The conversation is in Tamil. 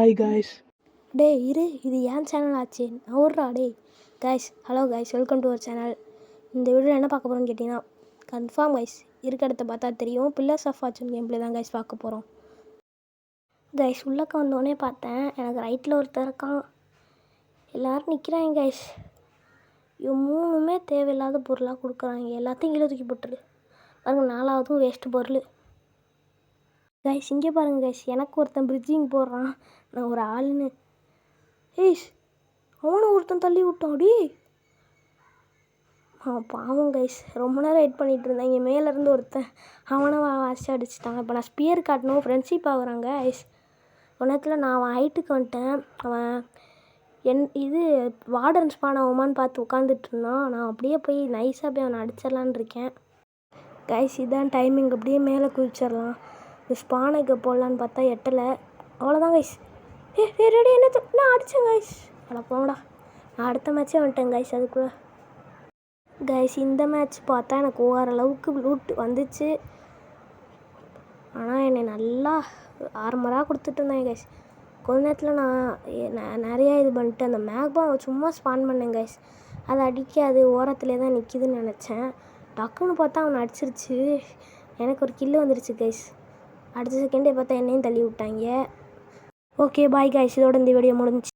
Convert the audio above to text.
Hi guys. டேய் இரு, இது ஏன் சேனல் ஆச்சு, நவுர்றா டேய். Guys, hello guys, welcome to our channel. இந்த வீடியோ என்ன பார்க்க போகிறோன்னு கேட்டிங்கன்னா, கன்ஃபார்ம் கைஸ் இருக்க இடத்த பார்த்தா தெரியும், pillars of fortune game play தான் கைஸ் பார்க்க போகிறோம். கைஸ் உள்ளக்க வந்தோடனே பார்த்தேன், எனக்கு ரைட்டில் ஒருத்தர் இருக்கான், எல்லோரும் நிற்கிறாங்க கைஸ். இவன் மூணுமே தேவையில்லாத பொருளாக கொடுக்குறாங்க, எல்லாத்தையும் கீழே தூக்கி போட்டுரு. பாருங்க, நாலாவதும் வேஸ்ட்டு பொருள். கைஸ் இங்கே பாருங்கள் கைஸ், எனக்கு ஒருத்தன் பிரிட்ஜிங் போடுறான், நான் ஒரு ஆளுன்னு. ஏய்ஸ், அவனை ஒருத்தன் தள்ளி விட்டாடி. பாவம் கைஸ், ரொம்ப நேரம் வெயிட் பண்ணிகிட்டு இருந்தேன். இங்கே மேலேருந்து ஒருத்தன் அவனை வாசி அடிச்சிட்டாங்க. இப்போ நான் ஸ்பியர் காட்டணும், ஃப்ரெண்ட்ஷிப் ஆகுறாங்க கைஸ். ஒரு நேரத்தில் நான் அவன் ஹைட்டுக்கு வந்துட்டேன். அவன் இது வார்டன் ஸ்பான் ஆகுமான்னு பார்த்து உட்காந்துட்டு இருந்தான். நான் அப்படியே போய் நைஸாக போய் அவனை அடிச்சிடலான் இருக்கேன் கைஸ். இதான் டைமிங், அப்படியே மேலே குதிச்சிடலாம். இந்த ஸ்பானுக்கு போடலான்னு பார்த்தா எட்டலை. அவ்வளோதான் கைஸ். ரெடி என்ன நான் அடித்தேன் கைஸ். அட போடா, நான் அடுத்த மேட்ச்சே வந்துட்டேன் கைஸ். அதுக்குள்ளே கைஸ் இந்த மேட்ச் பார்த்தா எனக்கு ஓரளவுக்கு லூட் வந்துச்சு. ஆனால் என்னை நல்லா ஆர்மராக கொடுத்துட்டு இருந்தேன் கைஸ். கொஞ்ச நேரத்தில் நான் நிறையா இது பண்ணிட்டு அந்த மேக்பாம் சும்மா ஸ்பான் பண்ணேன் கைஸ். அதை அடிக்காது, ஓரத்துலேயே தான் நிற்கிதுன்னு நினச்சேன். டக்குன்னு பார்த்தா அவனை அடிச்சிருச்சு. எனக்கு ஒரு கில்லு வந்துருச்சு கைஸ். அடுத்த செகண்டே பார்த்தா என்னையும் தள்ளி விட்டாங்க. ஓகே பாய் கைஸ், இதோட இந்த வீடியோ முடிஞ்சிச்சு.